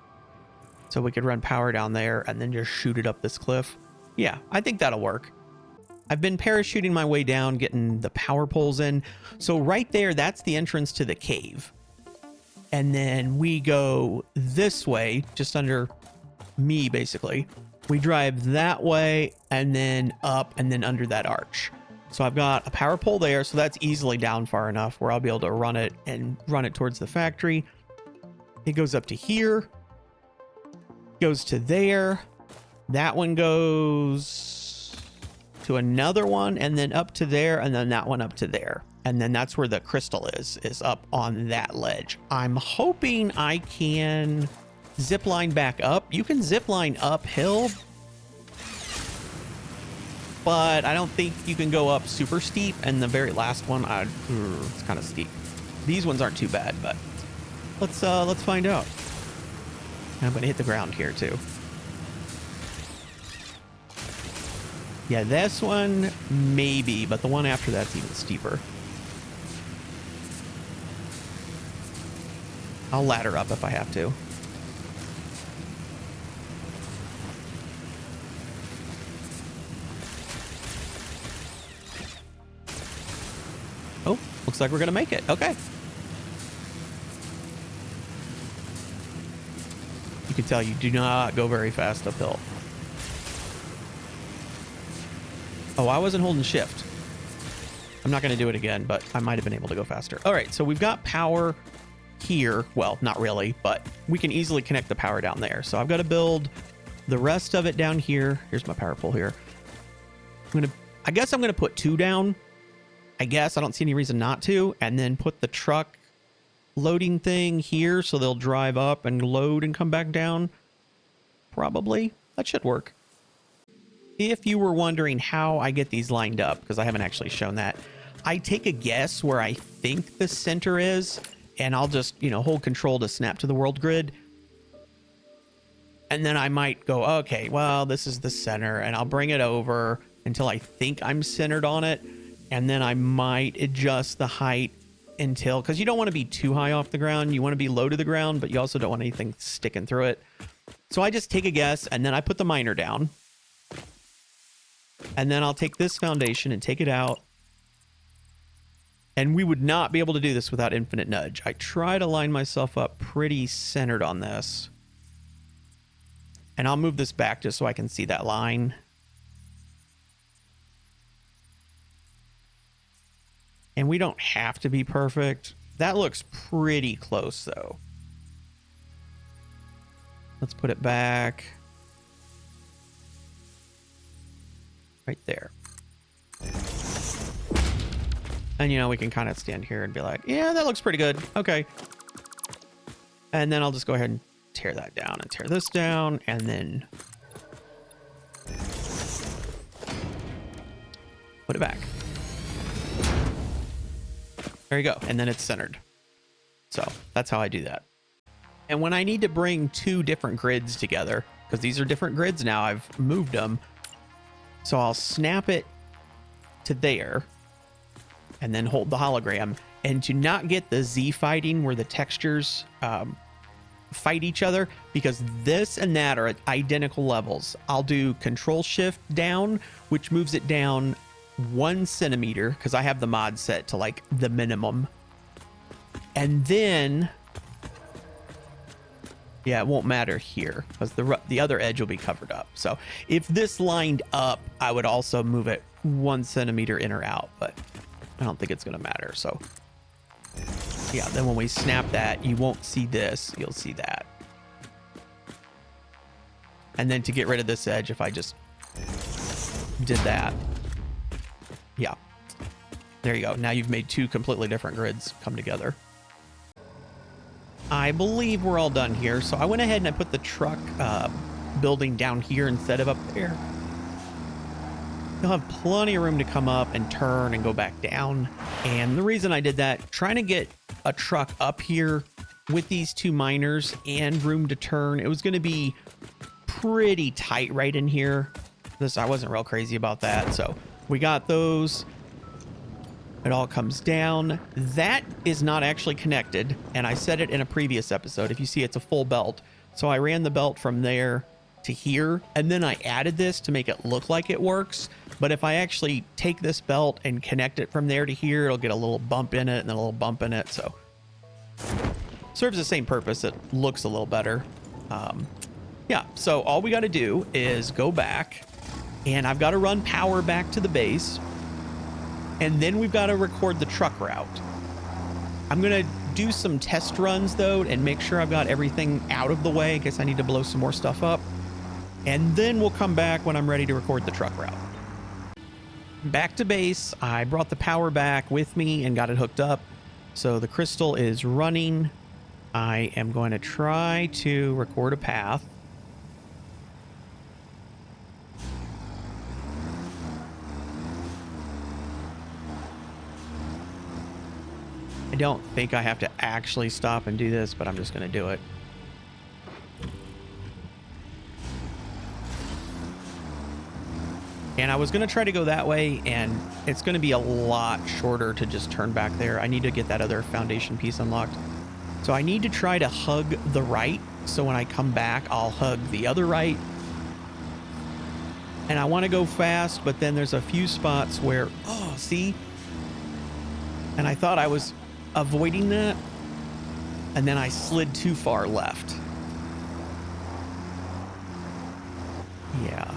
Speaker 1: So we could run power down there and then just shoot it up this cliff. Yeah, I think that'll work. I've been parachuting my way down, getting the power poles in. So right there, that's the entrance to the cave. And then we go this way, just under me, basically. We drive that way and then up and then under that arch. So I've got a power pole there, so that's easily down far enough where I'll be able to run it and run it towards the factory. It goes up to here, goes to there. That one goes to another one, and then up to there, and then that one up to there. And then that's where the crystal is up on that ledge. I'm hoping I can zip line back up. You can zip line uphill, but I don't think you can go up super steep. And the very last one, it's kind of steep. These ones aren't too bad, but let's find out. I'm gonna hit the ground here too. Yeah, this one maybe, but the one after that's even steeper. I'll ladder up if I have to. Oh, looks like we're gonna make it. Okay. You can tell you do not go very fast uphill. Oh, I wasn't holding shift. I'm not gonna do it again, but I might have been able to go faster. All right, so we've got power here. Well, not really, but we can easily connect the power down there. So I've got to build the rest of it down here. Here's my power pole here. I guess I'm gonna put 2 down. I guess I don't see any reason not to, and then put the truck loading thing here so they'll drive up and load and come back down. Probably. That should work. If you were wondering how I get these lined up, because I haven't actually shown that, I take a guess where I think the center is, and I'll just, hold control to snap to the world grid. And then I might go, okay, well, this is the center, and I'll bring it over until I think I'm centered on it. And then I might adjust the height until, because you don't want to be too high off the ground. You want to be low to the ground, but you also don't want anything sticking through it. So I just take a guess, and then I put the miner down. And then I'll take this foundation and take it out. And we would not be able to do this without infinite nudge. I try to line myself up pretty centered on this. And I'll move this back just so I can see that line. And we don't have to be perfect. That looks pretty close, though. Let's put it back. Right there. And, we can kind of stand here and be like, yeah, that looks pretty good. Okay. And then I'll just go ahead and tear that down and tear this down. And then put it back. There you go. And then it's centered. So that's how I do that. And when I need to bring 2 different grids together, because these are different grids now, I've moved them. So I'll snap it to there and then hold the hologram. And to not get the Z fighting where the textures fight each other, because this and that are at identical levels, I'll do Control Shift down, which moves it down 1 centimeter, because I have the mod set to like the minimum. And then, yeah, it won't matter here because the other edge will be covered up. So if this lined up, I would also move it 1 centimeter in or out, but I don't think it's going to matter. So yeah, then when we snap that, you won't see this, you'll see that. And then to get rid of this edge, if I just did that, yeah, there you go. Now you've made 2 completely different grids come together. I believe we're all done here. So I went ahead and I put the truck building down here instead of up there, you'll have plenty of room to come up and turn and go back down. And the reason I did that, trying to get a truck up here with these two miners and room to turn, it was going to be pretty tight right in here. I wasn't real crazy about that. So we got those. It all comes down. That is not actually connected. And I said it in a previous episode. If you see, it's a full belt. So I ran the belt from there to here, and then I added this to make it look like it works. But if I actually take this belt and connect it from there to here, it'll get a little bump in it and then a little bump in it. So serves the same purpose. It looks a little better. Yeah, so all we got to do is go back, and I've got to run power back to the base, and then we've got to record the truck route. I'm going to do some test runs though and make sure I've got everything out of the way in case I need to blow some more stuff up. And then we'll come back when I'm ready to record the truck route. Back to base, I brought the power back with me and got it hooked up. So the crystal is running. I am going to try to record a path. I don't think I have to actually stop and do this, but I'm just going to do it. And I was going to try to go that way, and it's going to be a lot shorter to just turn back there. I need to get that other foundation piece unlocked. So I need to try to hug the right. So when I come back, I'll hug the other right. And I want to go fast, but then there's a few spots where, oh, see? And I thought I was avoiding that, and then I slid too far left. Yeah.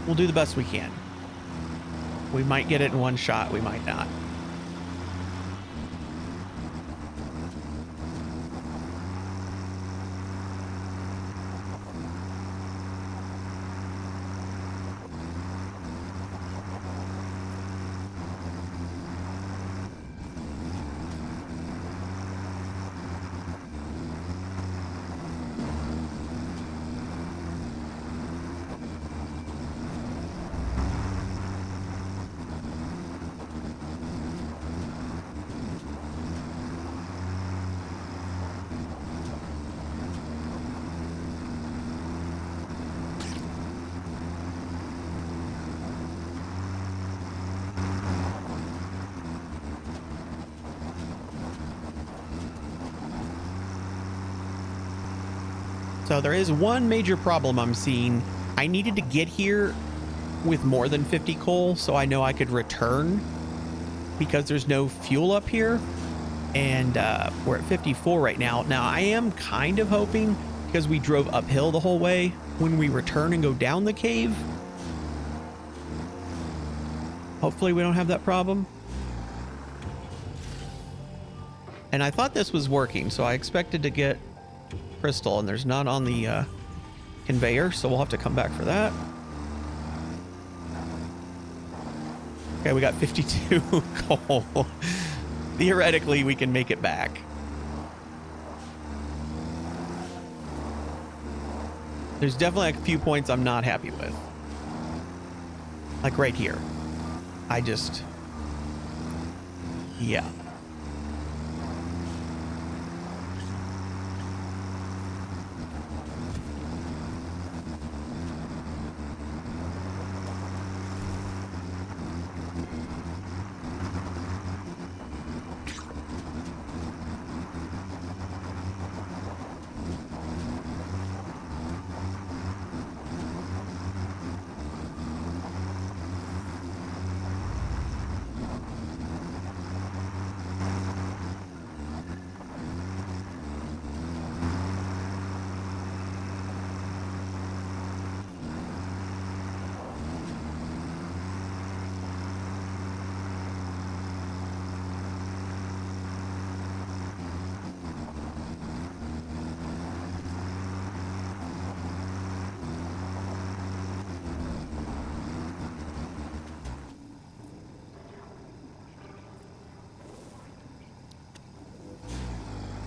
Speaker 1: We'll do the best we can. We might get it in one shot, we might not. So there is one major problem I'm seeing. I needed to get here with more than 50 coal so I know I could return, because there's no fuel up here, and we're at 54 right now. Now I am kind of hoping, because we drove uphill the whole way, when we return and go down the cave, hopefully we don't have that problem. And I thought this was working, so I expected to get crystal, and there's none on the conveyor, so we'll have to come back for that. Okay, we got 52 coal. Theoretically, we can make it back. There's definitely a few points I'm not happy with. Like right here. Yeah.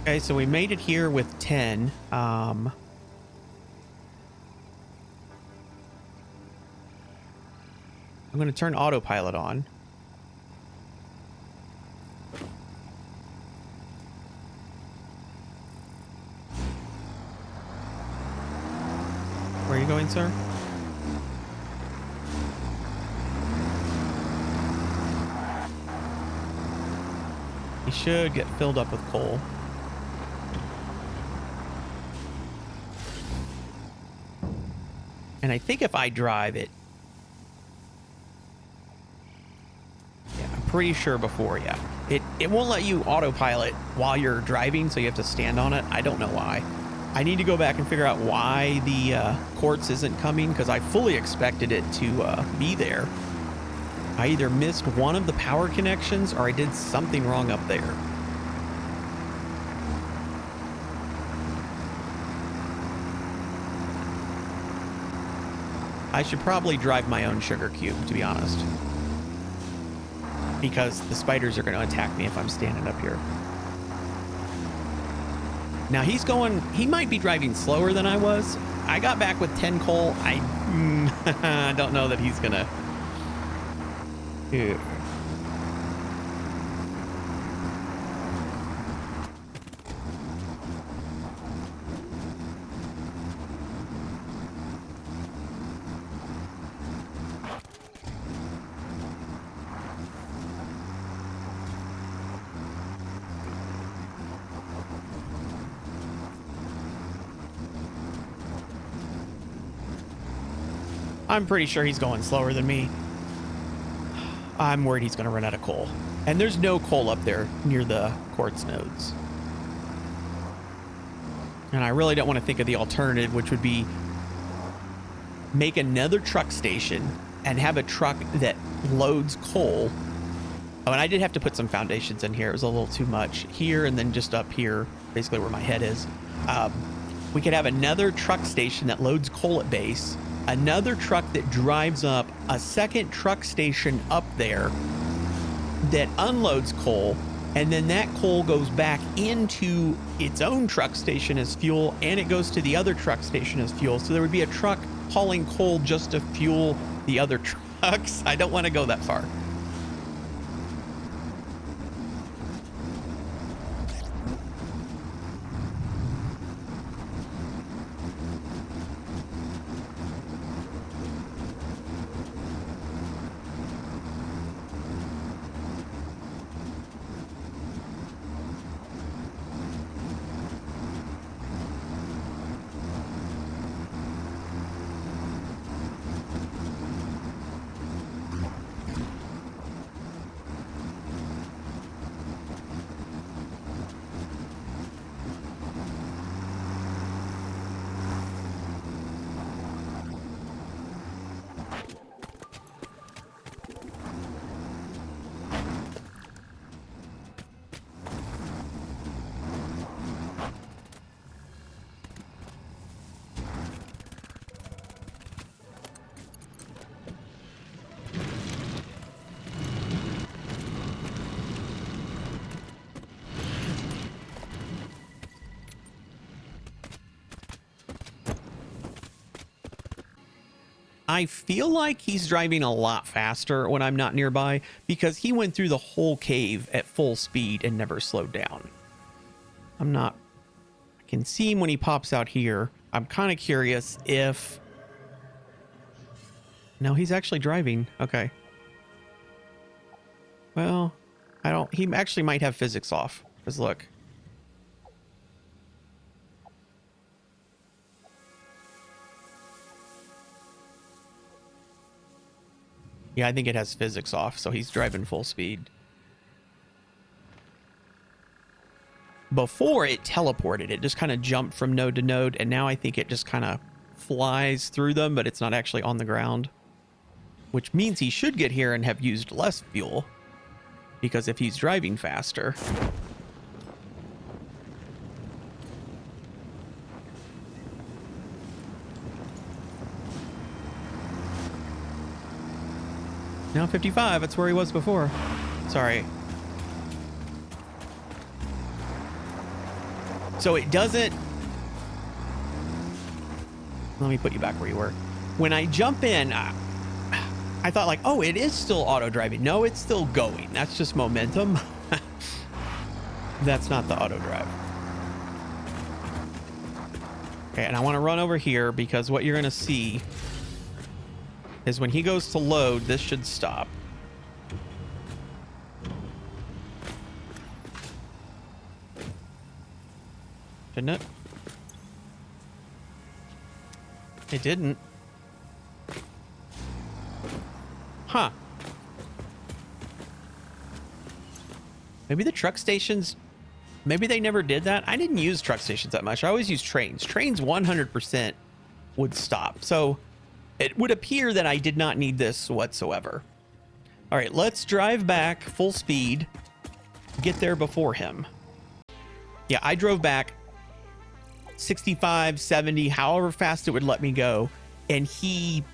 Speaker 1: Okay, so we made it here with 10. I'm going to turn autopilot on. Where are you going, sir? He should get filled up with coal. And I think if I drive it, yeah, I'm pretty sure before, yeah. It won't let you autopilot while you're driving, so you have to stand on it. I don't know why. I need to go back and figure out why the Quartz isn't coming, because I fully expected it to be there. I either missed one of the power connections or I did something wrong up there. I should probably drive my own sugar cube, to be honest, because the spiders are going to attack me if I'm standing up here. Now he might be driving slower than I was. I got back with 10 coal. I don't know that he's going to... I'm pretty sure he's going slower than me. I'm worried he's going to run out of coal. And there's no coal up there near the quartz nodes. And I really don't want to think of the alternative, which would be make another truck station and have a truck that loads coal. Oh, and I did have to put some foundations in here. It was a little too much here, and then just up here, basically where my head is. We could have another truck station that loads coal at base, another truck that drives up, a second truck station up there that unloads coal, and then that coal goes back into its own truck station as fuel, and it goes to the other truck station as fuel. So there would be a truck hauling coal just to fuel the other trucks. I don't want to go that far. I feel like he's driving a lot faster when I'm not nearby, because he went through the whole cave at full speed and never slowed down. I can see him when he pops out here. I'm kind of curious if... No, he's actually driving. Okay. Well, he actually might have physics off. Because look. Yeah, I think it has physics off, so he's driving full speed. Before, it teleported. It just kind of jumped from node to node, and now I think it just kind of flies through them, but it's not actually on the ground. Which means he should get here and have used less fuel, because if he's driving faster... Now 55, that's where he was before. Sorry. So it doesn't... Let me put you back where you were. When I jump in, I thought like, oh, it is still auto driving. No, it's still going. That's just momentum. That's not the auto drive. Okay, and I want to run over here because what you're going to see is when he goes to load, this should stop. Didn't it? It didn't. Huh. Maybe the truck stations, maybe they never did that. I didn't use truck stations that much. I always use trains. Trains 100% would stop. So it would appear that I did not need this whatsoever. All right, let's drive back full speed, get there before him. Yeah, I drove back 65, 70, however fast it would let me go. And he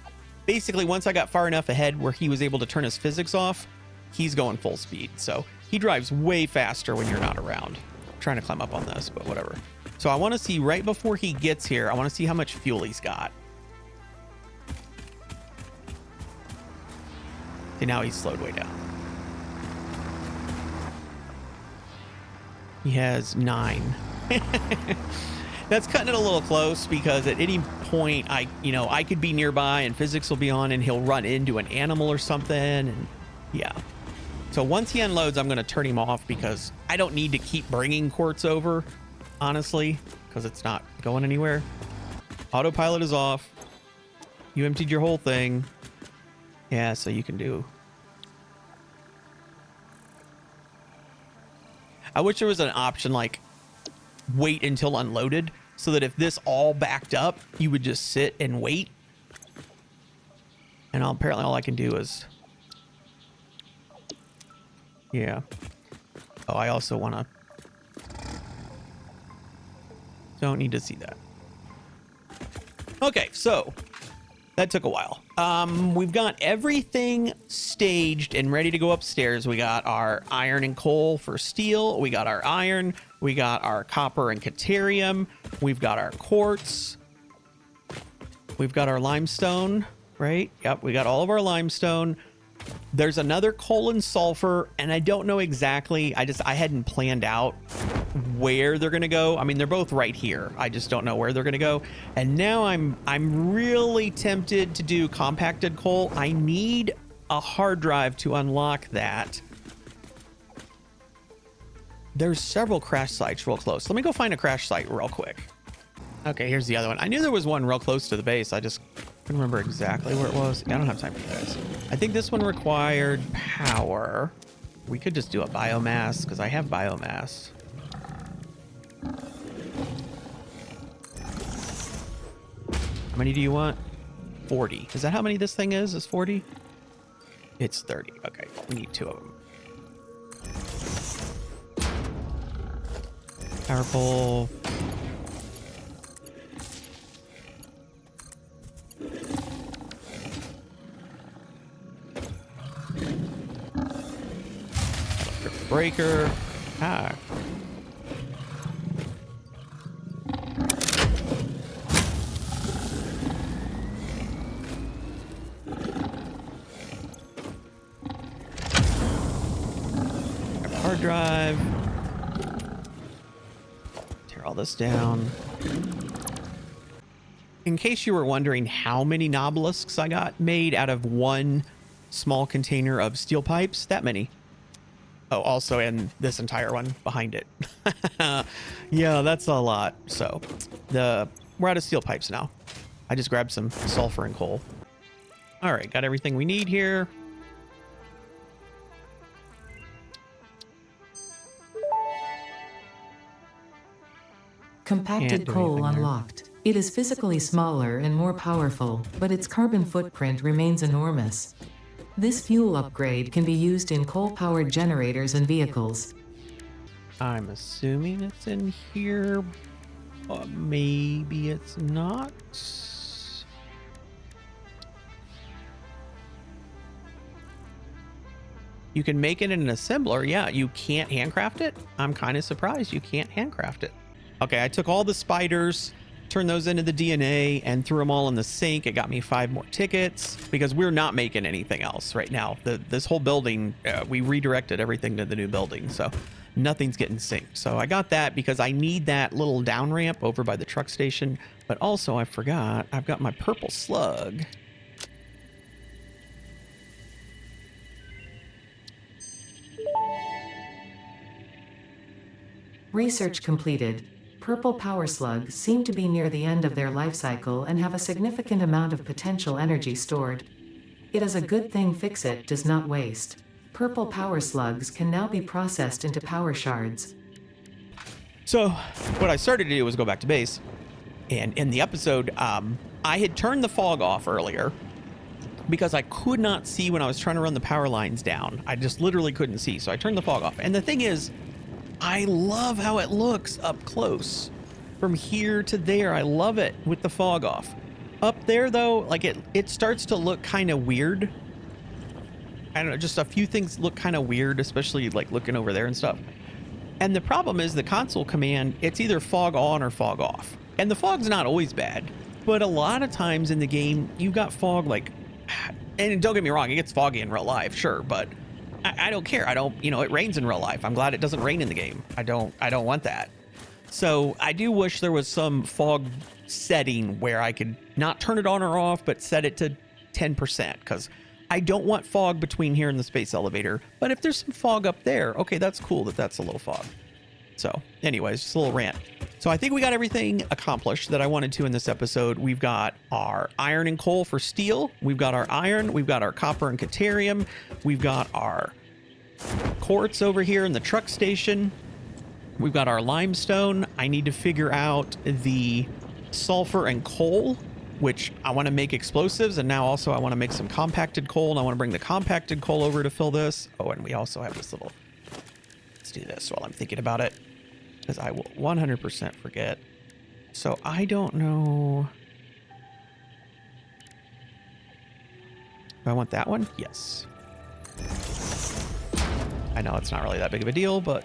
Speaker 1: basically, once I got far enough ahead where he was able to turn his physics off, he's going full speed. So he drives way faster when you're not around. I'm trying to climb up on this, but whatever. So I want to see right before he gets here, I want to see how much fuel he's got. See, now he's slowed way down. He has 9. That's cutting it a little close because at any point I could be nearby and physics will be on and he'll run into an animal or something. And yeah. So once he unloads, I'm going to turn him off because I don't need to keep bringing Quartz over, honestly, because it's not going anywhere. Autopilot is off. You emptied your whole thing. Yeah, so you can do. I wish there was an option like wait until unloaded so that if this all backed up, you would just sit and wait. And apparently all I can do is, yeah. Oh, I also want to, don't need to see that. Okay, so that took a while. We've got everything staged and ready to go upstairs. We got our iron and coal for steel. We got our iron. We got our copper and Caterium. We've got our quartz. We've got our limestone, right? Yep, we got all of our limestone. There's another coal and sulfur, and I don't know exactly. I hadn't planned out where they're gonna go. I mean, they're both right here. I just don't know where they're gonna go. And now I'm really tempted to do compacted coal. I need a hard drive to unlock that. There's several crash sites real close. Let me go find a crash site real quick. Okay, here's the other one. I knew there was one real close to the base. I just couldn't remember exactly where it was. I don't have time for this. I think this one required power. We could just do a biomass because I have biomass. How many do you want? 40. Is that how many this thing is? Is 40? It's 30. Okay, we need 2 of them. Power pole. Breaker. Ah. Hard drive. Tear all this down. In case you were wondering how many Nobelisks I got made out of one small container of steel pipes, that many. Oh, also in this entire one behind it. Yeah, that's a lot. So we're out of steel pipes now. I just grabbed some sulfur and coal. All right, got everything we need here.
Speaker 2: Compacted coal unlocked. It is physically smaller and more powerful, but its carbon footprint remains enormous. This fuel upgrade can be used in coal-powered generators and vehicles.
Speaker 1: I'm assuming it's in here, but maybe it's not. You can make it in an assembler. Yeah, you can't handcraft it. I'm kind of surprised you can't handcraft it. Okay, I took all the spiders turned those into the DNA and threw them all in the sink. It got me 5 more tickets because we're not making anything else right now. This whole building, we redirected everything to the new building, so nothing's getting synced. So I got that because I need that little down ramp over by the truck station. But also I forgot, I've got my purple slug.
Speaker 2: Research completed. Purple power slugs seem to be near the end of their life cycle and have a significant amount of potential energy stored. It is a good thing Fix-It does not waste. Purple power slugs can now be processed into power shards.
Speaker 1: So what I started to do was go back to base, and in the episode, I had turned the fog off earlier because I could not see when I was trying to run the power lines down. I just literally couldn't see, so I turned the fog off. And the thing is, I love how it looks up close. From here to there, I love it with the fog off. Up there, though, like it starts to look kind of weird. I don't know, just a few things look kind of weird, especially like looking over there and stuff. And the problem is the console command, it's either fog on or fog off. And the fog's not always bad, but a lot of times in the game, you got fog like, and don't get me wrong, it gets foggy in real life, sure, but I don't care. I don't, it rains in real life. I'm glad it doesn't rain in the game. I don't want that. So I do wish there was some fog setting where I could not turn it on or off, but set it to 10%, because I don't want fog between here and the space elevator. But if there's some fog up there, okay, that's cool that's a little fog. So anyways, just a little rant. So I think we got everything accomplished that I wanted to in this episode. We've got our iron and coal for steel. We've got our iron. We've got our copper and Caterium. We've got our quartz over here in the truck station. We've got our limestone. I need to figure out the sulfur and coal, which I want to make explosives. And now also I want to make some compacted coal, and I want to bring the compacted coal over to fill this. Oh, and we also have this little, let's do this while I'm thinking about it, because I will 100% forget. So I don't know. Do I want that one? Yes. I know it's not really that big of a deal, but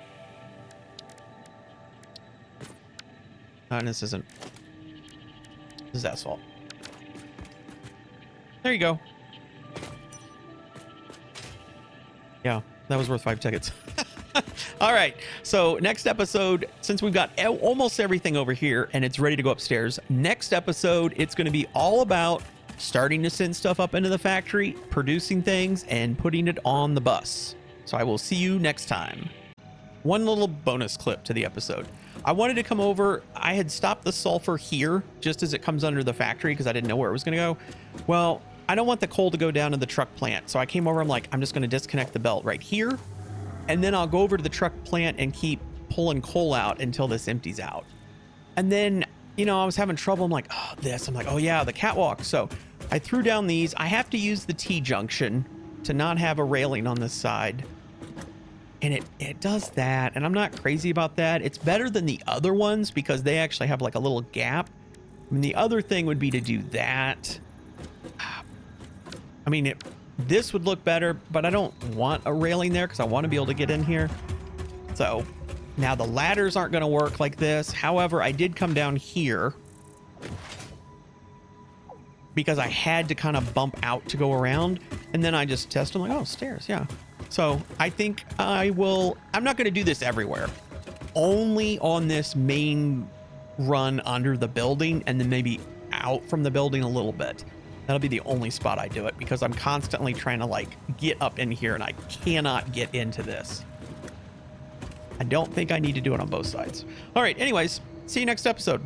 Speaker 1: and this isn't. This is asphalt. There you go. Yeah, that was worth 5 tickets. All right, so next episode, since we've got almost everything over here and it's ready to go upstairs, next episode, it's going to be all about starting to send stuff up into the factory, producing things, and putting it on the bus. So I will see you next time. One little bonus clip to the episode. I wanted to come over. I had stopped the sulfur here just as it comes under the factory because I didn't know where it was going to go. Well, I don't want the coal to go down to the truck plant. So I came over. I'm like, I'm just going to disconnect the belt right here. And then I'll go over to the truck plant and keep pulling coal out until this empties out. And then, I was having trouble. I'm like, oh, I'm like, oh yeah, the catwalk. So I threw down these. I have to use the T-junction to not have a railing on this side. And it does that. And I'm not crazy about that. It's better than the other ones because they actually have like a little gap. I mean, the other thing would be to do that. I mean, this would look better, but I don't want a railing there because I want to be able to get in here. So now the ladders aren't going to work like this. However, I did come down here because I had to kind of bump out to go around. And then I just tested. I'm like, oh, stairs. Yeah. So I think I'm not going to do this everywhere. Only on this main run under the building and then maybe out from the building a little bit. That'll be the only spot I do it because I'm constantly trying to like get up in here and I cannot get into this. I don't think I need to do it on both sides. All right. Anyways, see you next episode.